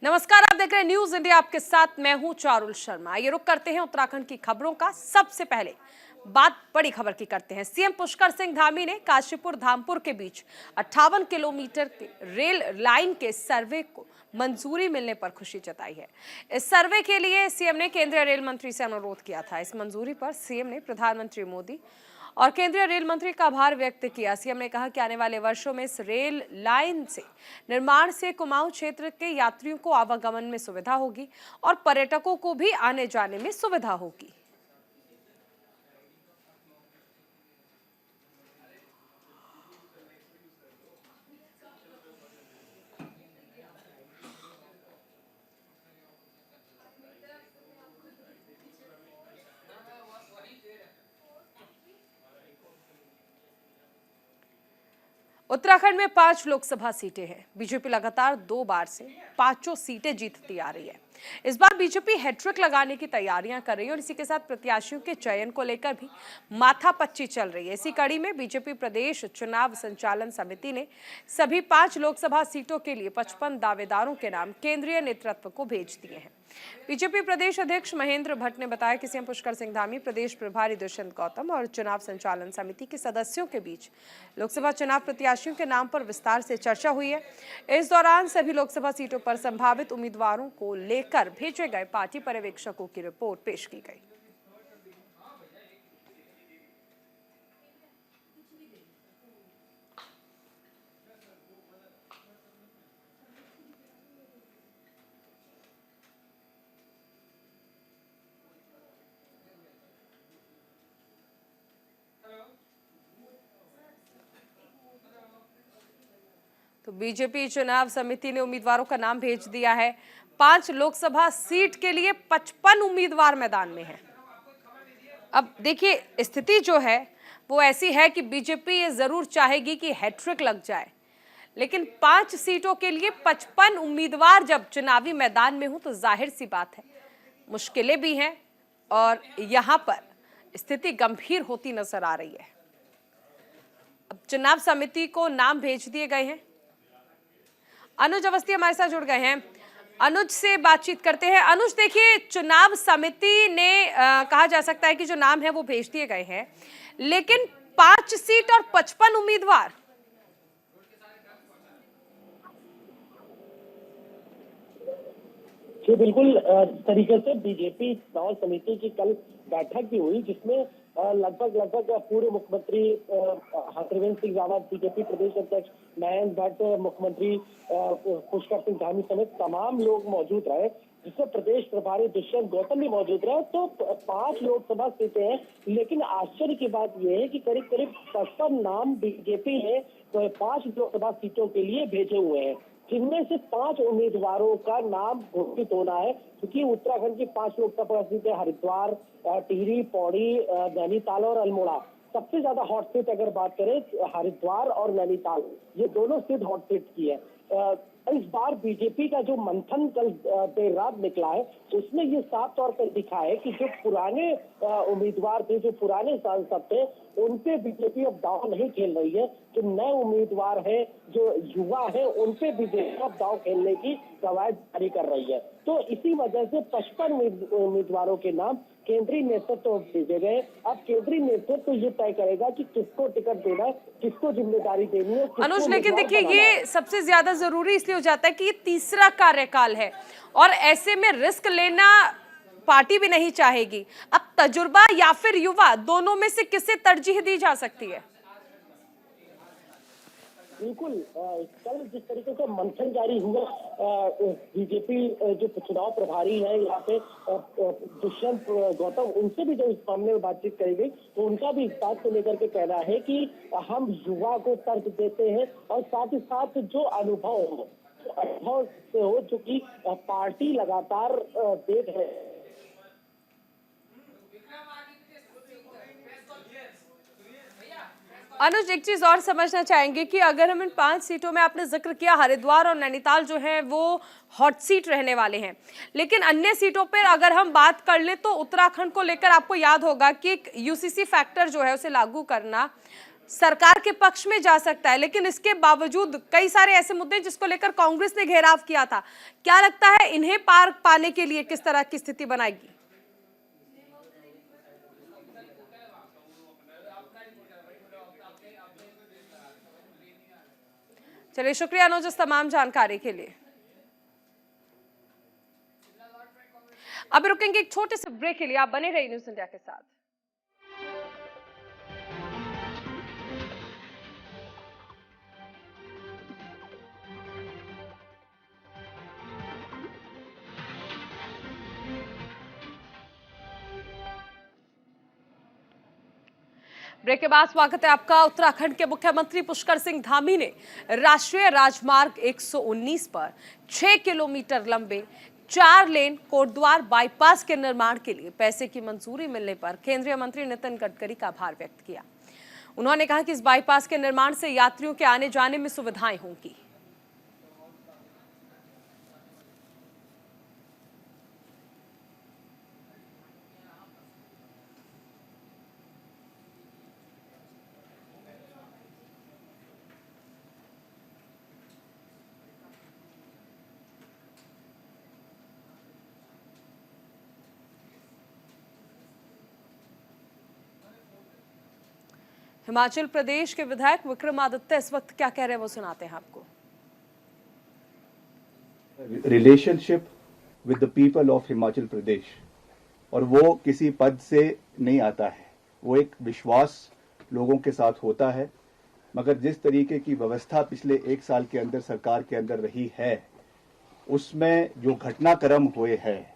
नमस्कार, आप देख रहे हैं न्यूज इंडिया। आपके साथ मैं हूं चारुल शर्मा। ये रुक करते हैं उत्तराखंड की खबरों का। सबसे पहले बात बड़ी खबर की करते हैं। सीएम पुष्कर सिंह धामी ने काशीपुर धामपुर के बीच 58 किलोमीटर के रेल लाइन के सर्वे को मंजूरी मिलने पर खुशी जताई है। इस सर्वे के लिए सीएम ने केंद्रीय रेल मंत्री से अनुरोध किया था। इस मंजूरी पर सीएम ने प्रधानमंत्री मोदी और केंद्रीय रेल मंत्री का आभार व्यक्त किया। सीएम ने कहा कि आने वाले वर्षों में इस रेल लाइन से निर्माण से कुमाऊं क्षेत्र के यात्रियों को आवागमन में सुविधा होगी और पर्यटकों को भी आने जाने में सुविधा होगी। उत्तराखंड में 5 लोकसभा सीटें हैं। बीजेपी लगातार 2 बार से 5 सीटें जीतती आ रही है। इस बार बीजेपी हैट्रिक लगाने की तैयारियां कर रही है और इसी के साथ प्रत्याशियों के चयन को लेकर भी माथापच्ची चल रही है। इसी कड़ी में बीजेपी प्रदेश चुनाव संचालन समिति ने सभी 5 लोकसभा सीटों के लिए 55 दावेदारों के नाम केंद्रीय नेतृत्व को भेज दिए हैं। बीजेपी प्रदेश अध्यक्ष महेंद्र भट्ट ने बताया कि सीएम पुष्कर सिंह धामी, प्रदेश प्रभारी दुष्यंत गौतम और चुनाव संचालन समिति के सदस्यों के बीच लोकसभा चुनाव प्रत्याशियों के नाम पर विस्तार से चर्चा हुई है। इस दौरान सभी लोकसभा सीटों पर संभावित उम्मीदवारों को लेकर भेजे गए पार्टी पर्यवेक्षकों की रिपोर्ट पेश की गई। तो बीजेपी चुनाव समिति ने उम्मीदवारों का नाम भेज दिया है। 5 लोकसभा सीट के लिए 55 उम्मीदवार मैदान में हैं। अब देखिए, स्थिति जो है वो ऐसी है कि बीजेपी ये जरूर चाहेगी कि हैट्रिक लग जाए, लेकिन 5 सीटों के लिए 55 उम्मीदवार जब चुनावी मैदान में हो तो जाहिर सी बात है मुश्किलें भी हैं और यहां पर स्थिति गंभीर होती नजर आ रही है। अब चुनाव समिति को नाम भेज दिए गए हैं। अनुज अवस्थी हमारे साथ जुड़ गए हैं। अनुज से बातचीत करते हैं। अनुज, देखिए, चुनाव समिति ने कहा जा सकता है कि जो नाम है वो भेज दिए गए हैं, लेकिन 5 सीट और 55 उम्मीदवार। जी बिल्कुल, तरीके से बीजेपी चुनाव समिति की कल बैठक भी हुई, जिसमें लगभग पूर्व मुख्यमंत्री त्रिवेंद्र सिंह रावत, बीजेपी प्रदेश अध्यक्ष महेंद्र भट्ट, मुख्यमंत्री पुष्कर सिंह धामी समेत तमाम लोग मौजूद रहे, जिसमें प्रदेश प्रभारी दुष्यंत गौतम भी मौजूद रहे। तो 5 लोकसभा सीटें हैं, लेकिन आश्चर्य की बात यह है कि करीब 55 नाम बीजेपी ने 5 लोकसभा सीटों के लिए भेजे हुए हैं, जिनमें से 5 उम्मीदवारों का नाम घोषित होना है, क्योंकि उत्तराखंड की 5 लोकसभा सीटें हरिद्वार, टिहरी, पौड़ी, नैनीताल और अल्मोड़ा। सबसे ज्यादा हॉट सीट अगर बात करें हरिद्वार और नैनीताल, ये दोनों सीट हॉट सीट की है। इस बार बीजेपी का जो मंथन कल देर रात निकला है, उसमें ये साफ तौर पर दिखा है कि जो पुराने उम्मीदवार थे, जो पुराने सांसद थे, उन पे बीजेपी अब दांव नहीं खेल रही है। जो नए उम्मीदवार हैं, जो युवा हैं, उन पे बीजेपी अब दांव खेलने की कवायद जारी कर रही है। तो इसी वजह से 55 उम्मीदवारों के नाम केंद्रीय नेतृत्व भेजे गए। अब केंद्रीय नेतृत्व ये तय करेगा कि किसको टिकट देना है, किसको जिम्मेदारी देनी है। अनुज, लेकिन देखिए, ये सबसे ज्यादा जरूरी इसलिए हो जाता है कि ये तीसरा कार्यकाल है और ऐसे में रिस्क लेना पार्टी भी नहीं चाहेगी। अब तजुर्बा या फिर युवा, दोनों में से किसे तरजीह दी जा सकती है? बिल्कुल, कल जिस तरीके से मंथन जारी हुआ, बीजेपी जो चुनाव प्रभारी है यहाँ पे दुष्यंत गौतम, उनसे भी जो इस मामले में बातचीत करी गई, तो उनका भी इस बात को लेकर के कहना है कि हम युवा को तर्क देते हैं और साथ ही साथ जो अनुभव से हो, जो कि पार्टी लगातार देख रहे हैं। अनुज, एक चीज और समझना चाहेंगे कि अगर हम इन 5 सीटों में, आपने जिक्र किया हरिद्वार और नैनीताल जो है वो हॉट सीट रहने वाले हैं, लेकिन अन्य सीटों पर अगर हम बात कर ले तो उत्तराखंड को लेकर आपको याद होगा कि एक यूसीसी फैक्टर जो है उसे लागू करना सरकार के पक्ष में जा सकता है, लेकिन इसके बावजूद कई सारे ऐसे मुद्दे जिसको लेकर कांग्रेस ने घेराव किया था। क्या लगता है इन्हें पार पाने के लिए किस तरह की स्थिति बनाएगी? चलिए, शुक्रिया अनुज इस तमाम जानकारी के लिए। अब रुकेंगे एक छोटे से ब्रेक के लिए, आप बने रहिए न्यूज़ इंडिया के साथ। ब्रेक के बाद स्वागत है आपका। उत्तराखंड के मुख्यमंत्री पुष्कर सिंह धामी ने राष्ट्रीय राजमार्ग 119 पर 6 किलोमीटर लंबे 4 लेन कोटद्वार बाईपास के निर्माण के लिए पैसे की मंजूरी मिलने पर केंद्रीय मंत्री नितिन गडकरी का आभार व्यक्त किया। उन्होंने कहा कि इस बाईपास के निर्माण से यात्रियों के आने जाने में सुविधाएं होंगी। हिमाचल प्रदेश के विधायक विक्रमादित्य इस वक्त क्या कह रहे हैं वो सुनाते हैं आपको। Relationship with the people of Himachal Pradesh, और वो किसी पद से नहीं आता है, वो एक विश्वास लोगों के साथ होता है। मगर जिस तरीके की व्यवस्था पिछले 1 साल के अंदर सरकार के अंदर रही है, उसमें जो घटनाक्रम हुए हैं,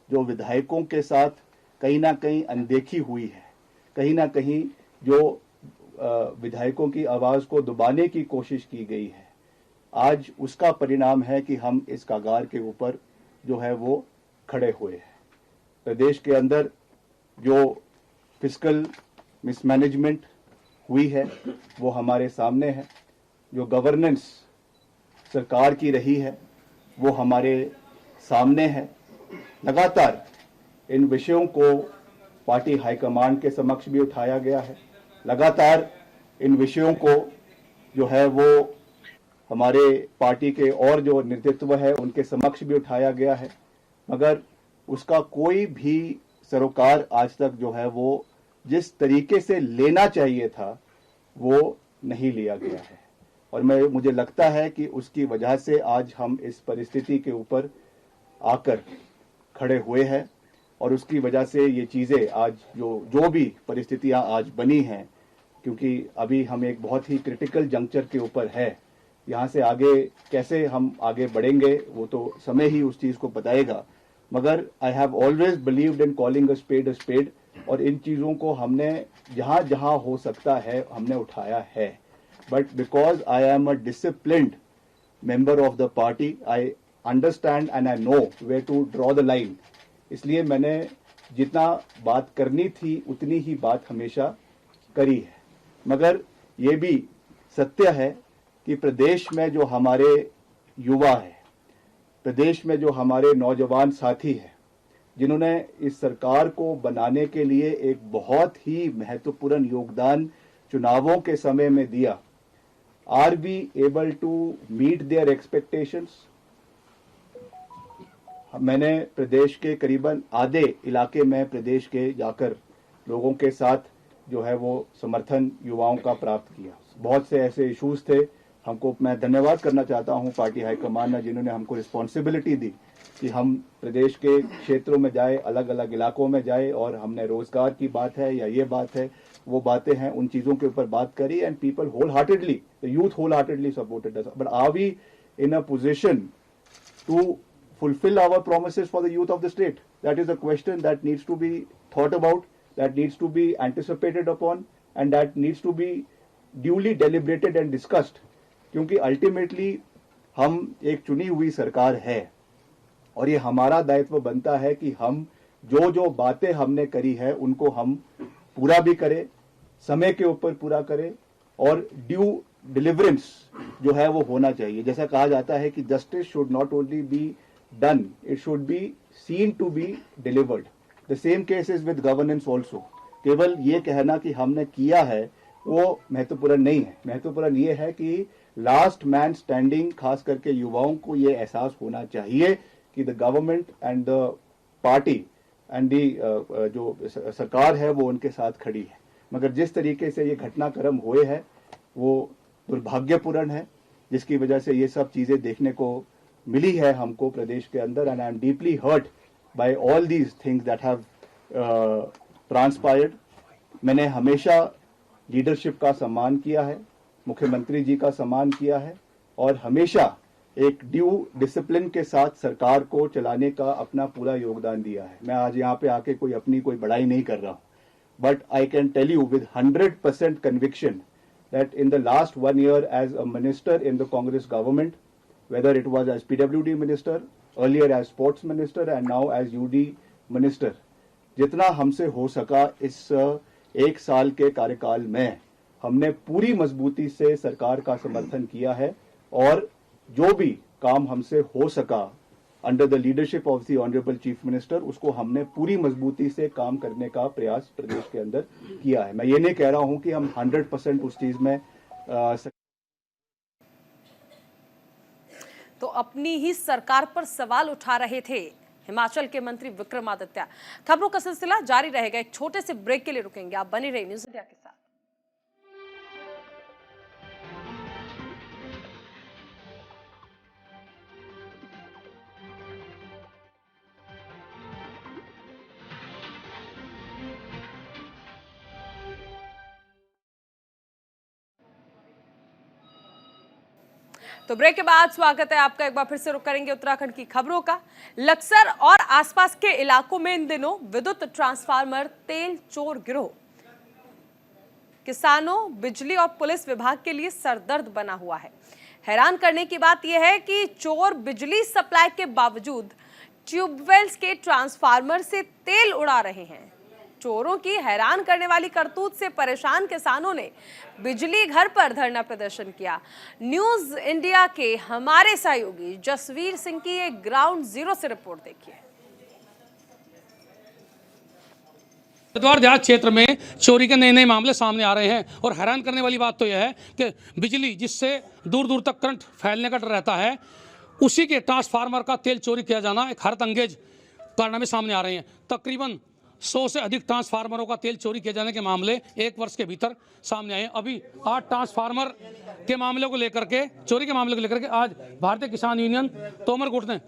जो विधायकों के साथ कहीं ना कहीं अनदेखी हुई है, कहीं ना कहीं जो विधायकों की आवाज को दबाने की कोशिश की गई है, आज उसका परिणाम है कि हम इस कगार के ऊपर जो है वो खड़े हुए हैं। प्रदेश के अंदर जो फिस्कल मिसमैनेजमेंट हुई है वो हमारे सामने है, जो गवर्नेंस सरकार की रही है वो हमारे सामने है। लगातार इन विषयों को पार्टी हाईकमान के समक्ष भी उठाया गया है, लगातार इन विषयों को जो है वो हमारे पार्टी के और जो नेतृत्व है उनके समक्ष भी उठाया गया है, मगर उसका कोई भी सरोकार आज तक जो है वो जिस तरीके से लेना चाहिए था वो नहीं लिया गया है। और मुझे लगता है कि उसकी वजह से आज हम इस परिस्थिति के ऊपर आकर खड़े हुए हैं, और उसकी वजह से ये चीज़ें आज जो भी परिस्थितियां आज बनी हैं, क्योंकि अभी हम एक बहुत ही क्रिटिकल जंक्चर के ऊपर है। यहाँ से आगे कैसे हम आगे बढ़ेंगे वो तो समय ही उस चीज़ को बताएगा, मगर I have always believed in calling a spade, और इन चीज़ों को हमने जहाँ जहाँ हो सकता है हमने उठाया है। But because I am a disciplined member of the party, I understand and I know where to draw the line, इसलिए मैंने जितना बात करनी थी उतनी ही बात हमेशा करी है। मगर ये भी सत्य है कि प्रदेश में जो हमारे युवा है, प्रदेश में जो हमारे नौजवान साथी हैं, जिन्होंने इस सरकार को बनाने के लिए एक बहुत ही महत्वपूर्ण योगदान चुनावों के समय में दिया, are we able to meet their expectations? मैंने प्रदेश के करीबन आधे इलाके में प्रदेश के जाकर लोगों के साथ जो है वो समर्थन युवाओं का प्राप्त किया। बहुत से ऐसे इश्यूज थे, हमको मैं धन्यवाद करना चाहता हूं पार्टी हाईकमान ने, जिन्होंने हमको रिस्पॉन्सिबिलिटी दी कि हम प्रदेश के क्षेत्रों में जाए, अलग अलग इलाकों में जाए, और हमने रोजगार की बात है या ये बात है वो बातें हैं, उन चीज़ों के ऊपर बात करी, and people wholeheartedly, the youth wholeheartedly supported us. But are we in a position to fulfill our promises for the youth of the state? That is a question that needs to be thought about, that needs to be anticipated upon, and that needs to be duly deliberated and discussed. क्योंकि ultimately हम एक चुनी हुई सरकार है, और ये हमारा दायित्व बनता है कि हम जो बातें हमने करी है उनको हम पूरा भी करें, समय के ऊपर पूरा करें, और ड्यू डिलीवरेंस जो है वो होना चाहिए। जैसा कहा जाता है कि justice should not only be done, it should be seen to be delivered. The same case is with governance also. केवल ये कहना कि हमने किया है वो महत्वपूर्ण नहीं है। महत्वपूर्ण ये है कि लास्ट मैन स्टैंडिंग, खास करके युवाओं को ये एहसास होना चाहिए कि the government and the party and the जो सरकार है वो उनके साथ खड़ी है। मगर जिस तरीके से ये घटनाक्रम हुए हैं वो दुर्भाग्यपूर्ण है, जिसकी वजह से ये सब चीजें देखने को मिली है हमको प्रदेश के अंदर। And I am deeply hurt by all these things that have transpired. मैंने हमेशा लीडरशिप का सम्मान किया है, मुख्यमंत्री जी का सम्मान किया है और हमेशा एक ड्यू डिसिप्लिन के साथ सरकार को चलाने का अपना पूरा योगदान दिया है। मैं आज यहाँ पे आके कोई बड़ाई नहीं कर रहा हूँ, but I can tell you with 100% conviction that in the last 1 year as a minister in the Congress government, whether it was as PWD minister, earlier as sports minister and now as UD minister, जितना हमसे हो सका इस एक साल के कार्यकाल में हमने पूरी मजबूती से सरकार का समर्थन किया है और जो भी काम हमसे हो सका under the leadership of the honourable chief minister, उसको हमने पूरी मजबूती से काम करने का प्रयास प्रदेश के अंदर किया है। मैं ये नहीं कह रहा हूं कि हम 100% उस चीज में तो अपनी ही सरकार पर सवाल उठा रहे थे हिमाचल के मंत्री विक्रमादित्य। खबरों का सिलसिला जारी रहेगा, एक छोटे से ब्रेक के लिए रुकेंगे, आप बने रहिए न्यूज़ इंडिया के साथ। तो ब्रेक के बाद स्वागत है आपका। एक बार फिर से रुक करेंगे उत्तराखंड की खबरों का। लक्सर और आसपास के इलाकों में इन दिनों विद्युत ट्रांसफार्मर तेल चोर गिरोह किसानों, बिजली और पुलिस विभाग के लिए सरदर्द बना हुआ है। हैरान करने की बात यह है कि चोर बिजली सप्लाई के बावजूद ट्यूबवेल्स के ट्रांसफार्मर से तेल उड़ा रहे हैं। चोरों की हैरान करने वाली करतूत से परेशान किसानों ने बिजली घर पर धरना प्रदर्शन किया। न्यूज़ इंडिया के हमारे सहयोगी जसवीर सिंह की एक ग्राउंड जीरो से रिपोर्ट देखिए। हरिद्वार देहात क्षेत्र में चोरी के नए नए मामले सामने आ रहे हैं और हैरान करने वाली बात तो यह है कि बिजली जिससे दूर दूर तक करंट फैलने का डर रहता है, उसी के ट्रांसफार्मर का तेल चोरी किया जाना एक हैरत अंगेज कारनामे सामने आ रहे हैं। तकरीबन 100 से अधिक ट्रांसफार्मरों का तेल चोरी किए जाने के मामले एक वर्ष के भीतर सामने आए हैं। अभी 8 ट्रांसफार्मर के मामले को लेकर के, चोरी के मामले को लेकर के आज भारतीय किसान यूनियन तोमर गुट ने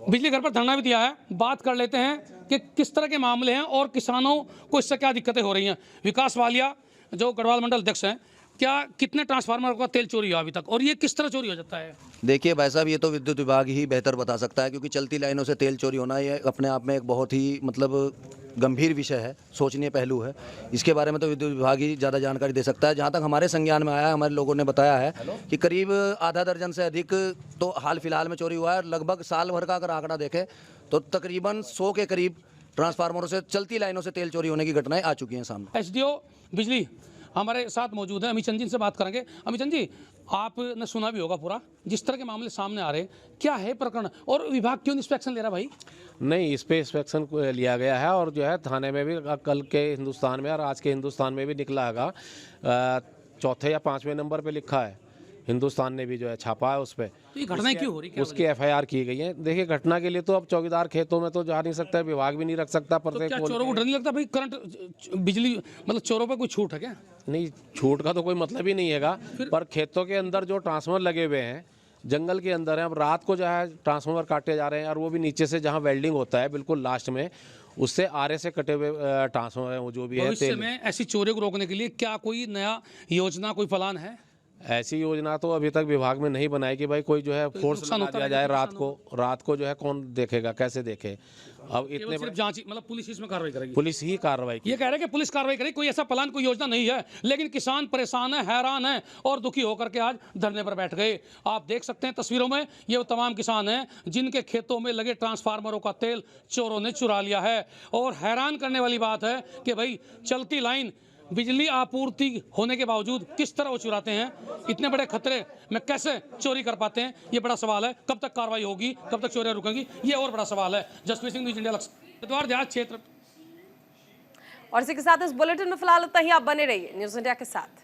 बिजली घर पर धरना भी दिया है। बात कर लेते हैं कि किस तरह के मामले हैं और किसानों को इससे क्या दिक्कतें हो रही हैं। विकास वालिया जो गढ़वाल मंडल अध्यक्ष हैं, क्या कितने ट्रांसफार्मर का तेल चोरी हुआ अभी तक और ये किस तरह चोरी हो जाता है? देखिए भाई साहब, ये तो विद्युत विभाग ही बेहतर बता सकता है, क्योंकि चलती लाइनों से तेल चोरी होना ये अपने आप में एक बहुत ही गंभीर विषय है, सोचनीय पहलू है। इसके बारे में तो विद्युत विभाग ही ज़्यादा जानकारी दे सकता है। जहाँ तक हमारे संज्ञान में आया है, हमारे लोगों ने बताया है कि करीब आधा दर्जन से अधिक तो हाल फिलहाल में चोरी हुआ है। लगभग साल भर का अगर आंकड़ा देखें तो तकरीबन 100 के करीब ट्रांसफार्मरों से, चलती लाइनों से तेल चोरी होने की घटनाएं आ चुकी हैं सामने। एसडीओ बिजली हमारे साथ मौजूद है, अमित चंद जी से बात करेंगे। अमित चंद जी, आपने सुना भी होगा पूरा जिस तरह के मामले सामने आ रहे हैं, क्या है प्रकरण और विभाग क्यों इंस्पेक्शन ले रहा भाई? नहीं, इस पे इंस्पेक्शन लिया गया है और जो है थाने में भी कल के हिंदुस्तान में और आज के हिंदुस्तान में भी निकला है। 4थे या 5वें नंबर पे लिखा है, हिंदुस्तान ने भी जो है छापा है उस पर। तो ये घटना क्यों हो रही है? उसकी FIR की गई है। देखिए, घटना के लिए तो अब चौकीदार खेतों में तो जा नहीं सकता, विभाग भी नहीं रख सकता। तो क्या चोरों को डर नहीं लगता भाई? करंट बिजली मतलब चोरों पे कोई छूट है क्या? नहीं, छूट का तो कोई मतलब ही नहीं है, पर खेतों के अंदर जो ट्रांसफार्मर लगे हुए हैं, जंगल के अंदर है, अब रात को जो है ट्रांसफार्मर काटे जा रहे हैं और वो भी नीचे से जहाँ वेल्डिंग होता है बिल्कुल लास्ट में, उससे आरे से कटे हुए ट्रांसफार्मर वो जो भी है। भविष्य में ऐसी चोरी को रोकने के लिए क्या कोई नया योजना, कोई प्लान है? ऐसी योजना तो अभी तक विभाग में नहीं बनाई कि भाई कोई जो है फोर्स लगा दिया जाए रात को जो है कौन देखेगा, कैसे देखे। अब इतने सिर्फ जांच, मतलब पुलिस इसमें कार्रवाई करेगी? पुलिस ही कार्रवाई। ये कह रहे हैं कि पुलिस कार्रवाई करेगी, कोई ऐसा प्लान, कोई योजना नहीं है। लेकिन किसान परेशान है, हैरान है और दुखी होकर के आज धरने पर बैठ गए। आप देख सकते हैं तस्वीरों में, ये वो तमाम किसान हैं जिनके खेतों में लगे ट्रांसफार्मरों का तेल चोरों ने चुरा लिया है। और हैरान करने वाली बात है कि भाई चलती लाइन, बिजली आपूर्ति होने के बावजूद किस तरह वो चुराते हैं, इतने बड़े खतरे में कैसे चोरी कर पाते हैं, ये बड़ा सवाल है। कब तक कार्रवाई होगी, कब तक चोरियां रुकेंगी, ये और बड़ा सवाल है। जसवीर सिंह, न्यूज़ इंडिया, हरिद्वार देहात क्षेत्र। और इसी के साथ इस बुलेटिन में फिलहाल इतना ही। आप बने रहिए न्यूज़ इंडिया के साथ।